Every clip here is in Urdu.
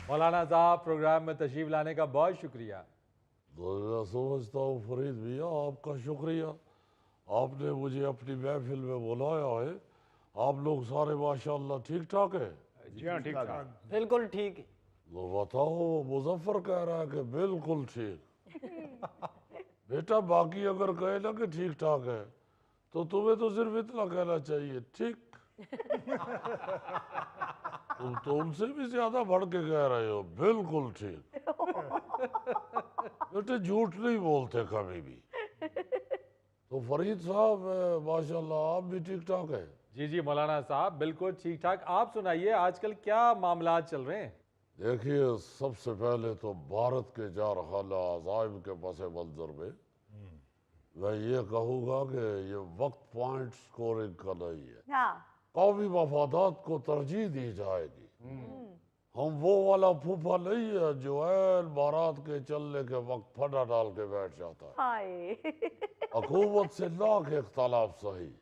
مولانا صاحب پروگرام میں تشریف لانے کا بہت شکریہ. میں سمجھتا ہوں فرید بھیا آپ کا شکریہ، آپ نے مجھے اپنی محفل میں بلایا ہے. آپ لوگ سارے ماشاءاللہ ٹھیک ٹھاک ہیں؟ جی ہاں ٹھیک ٹھاک. بالکل ٹھیک. تو بتاؤ مظفر کہہ رہا ہے کہ بالکل ٹھیک. بیٹا باقی اگر کہے نا کہ ٹھیک ٹھاک ہے تو تمہیں تو صرف اتنا کہنا چاہیے ٹھیک. تم تو ان سے بھی زیادہ بڑھ کے کہہ رہے ہو بالکل ٹھیک. بیٹے جھوٹ نہیں بولتے کبھی بھی. تو فرید صاحب ماشاءاللہ آپ بھی ٹھیک ٹھاک ہیں؟ جی جی مولانا صاحب بالکل ٹھیک ٹھاک. آپ سنائیے آج کل کیا معاملات چل رہے ہیں؟ دیکھیے سب سے پہلے تو بھارت کے جارحانہ عزائم کے پس منظر میں میں یہ کہوں گا کہ یہ وقت پوائنٹ سکورنگ کا نہیں ہے. قومی مفادات کو ترجیح دی جائے گی. ہم وہ والا پھوپھا نہیں ہے جو ایل بارات کے چلنے کے وقت پھڈا ڈال کے بیٹھ جاتا ہے. حکومت سے لاکھ اختلاف صحیح،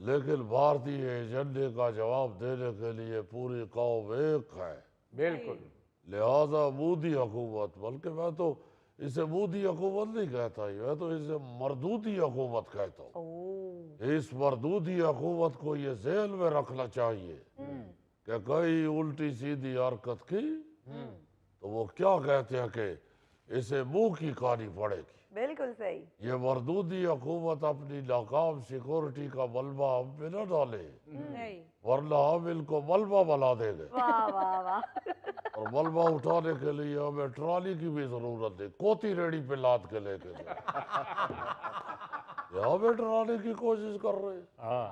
لیکن بھارتی ایجنڈے کا جواب دینے کے لیے پوری قوم ایک ہے. بالکل. لہذا مودی حکومت، بلکہ میں تو اسے مودی حکومت نہیں کہتا ہی، میں تو اسے مردودی حکومت کہتا ہوں. اس مردودی حکومت کو یہ ذہن میں رکھنا چاہیے کہ کئی الٹی سیدھی حرکت کی تو وہ کیا کہتے ہیں کہ اسے منہ کی کہانی پڑے گی. بالکل صحیح. یہ مردودی حکومت اپنی ناکام سیکورٹی کا ملبہ ہم پہ نہ ڈالے، ورنہ ہم ان کو ملبہ بنا دیں گے. واہ واہ واہ. اور ملبہ اٹھانے کے لیے ہمیں ٹرالی کی بھی ضرورت ہے، کوتی ریڑھی پہ لاد کے لے کے یہاں پہ ٹرالی کی کوشش کر رہے ہیں.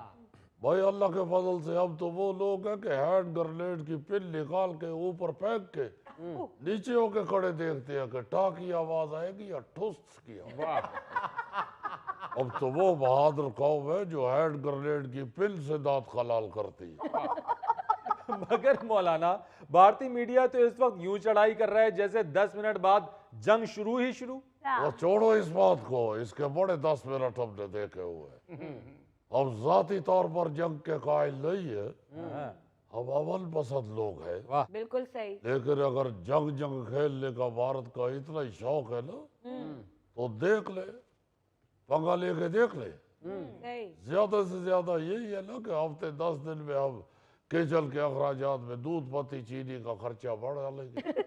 بھائی اللہ کے فضل سے ہم تو وہ لوگ ہیں کہ ہینڈ گرنیڈ کی پن نکال کے اوپر پھینک کے نیچے ہو کے کھڑے دیکھتے ہیں کہ ٹا کی آواز آئے گی یا ٹھس کی آواز. اب تو وہ بہادر قوم ہے جو ہینڈ گرنیڈ کی پن سے دانت خلال کرتی ہے. مگر مولانا بھارتی میڈیا تو اس وقت یوں چڑھائی کر رہا ہے جیسے 10 منٹ بعد جنگ شروع ہی شروع. وہ چھوڑو اس بات کو، اس کے بڑے 10 منٹ ہم نے دیکھے ہوئے. ہم ذاتی طور پر جنگ کے قائل نہیں ہے، ہم امن پسند لوگ ہیں. بالکل صحیح. لیکن اگر جنگ کھیلنے کا بھارت کا اتنا ہی شوق ہے نا تو دیکھ لے، پنگا لے کے دیکھ لے. زیادہ سے زیادہ یہی ہے نا کہ ہفتے 10 دن میں ہم کیچل کے اخراجات میں دودھ پتی چینی کا خرچہ بڑھا لیں گے.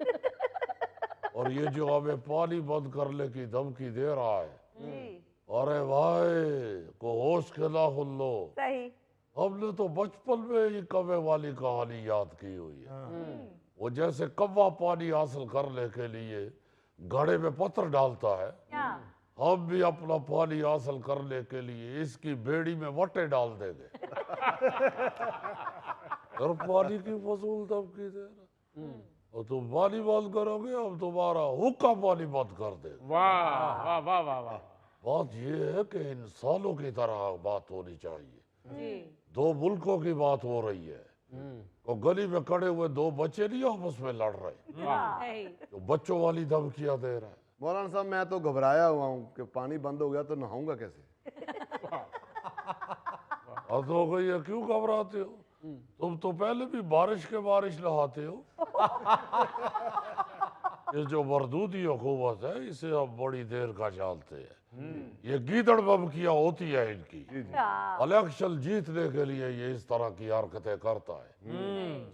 اور یہ جو ہمیں پانی بند کرنے کی دھمکی دے رہا ہے، ارے بھائی کو ہوش کے ناخن لو. صحیح. ہم نے تو بچپن میں ہی کوے والی کہانی یاد کی ہوئی ہے. وہ جیسے کوا پانی حاصل کرنے کے لیے گھڑے میں پتھر ڈالتا ہے، ہم بھی اپنا پانی حاصل کرنے کے لیے اس کی بیڑی میں وٹے ڈال دیں گے. اور پانی کی فضول دھمکی دے رہا، اور تم پانی بند کرو گے ہم تمہارا حکا پانی بند کر دیں. واہ واہ واہ واہ واہ. بات یہ ہے کہ انسانوں کی طرح بات ہونی چاہیے. دو ملکوں کی بات ہو رہی ہے. وہ گلی میں کھڑے ہوئے دو بچے نہیں آپس میں لڑ رہے، جو بچوں والی دھمکیاں دے رہے ہیں. مولانا صاحب میں تو گھبرایا ہوا ہوں کہ پانی بند ہو گیا تو نہاؤں گا کیسے. حد ہو گئی ہے، کیوں گھبراتے ہو؟ تم تو پہلے بھی بارش نہاتے ہو. یہ جو مردودی حکومت ہے اسے اب بڑی دیر کا جانتے ہیں. یہ گیدڑ بمکیاں ہوتی ہے ان کی. الیکشن جیتنے کے لیے یہ اس طرح کی حرکتیں کرتا ہے.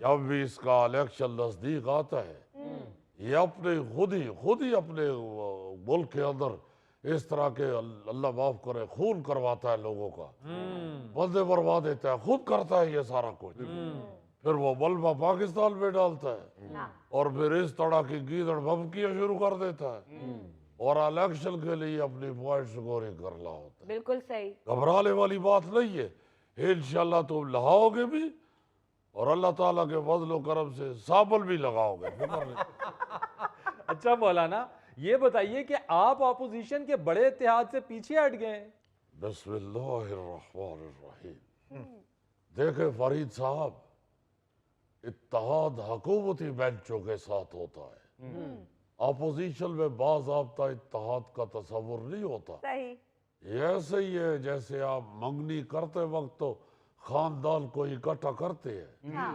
جب بھی اس کا الیکشن نزدیک آتا ہے یہ اپنے خود ہی اپنے ملک کے اندر اس طرح کے اللہ معاف کرے خون کرواتا ہے لوگوں کا، بندے مروا دیتا ہے، خود کرتا ہے یہ سارا کچھ. پھر وہ ملبہ پاکستان میں ڈالتا ہے اور پھر اس طرح کی گیدڑ بھمکیاں شروع کر دیتا ہے اور الیکشن کے لیے اپنی پوائنٹ سکورنگ کرنا ہوتا ہے. بالکل صحیح. گھبرانے والی بات نہیں ہے. انشاءاللہ تم لہاؤ گے بھی اور اللہ تعالیٰ کے فضل و کرم سے سابل بھی لگاؤ گے. اچھا مولانا یہ بتائیے کہ آپ اپوزیشن کے بڑے اتحاد سے پیچھے ہٹ گئے ہیں. بسم اللہ الرحمن الرحیم. دیکھیں فرید صاحب، اتحاد حکومتی بینچوں کے ساتھ ہوتا ہے. اپوزیشن میں باضابطہ اتحاد کا تصور نہیں ہوتا. صحیح. یہ ایسے ہی ہے جیسے آپ منگنی کرتے وقت تو خاندان کو اکٹھا کرتے ہیں،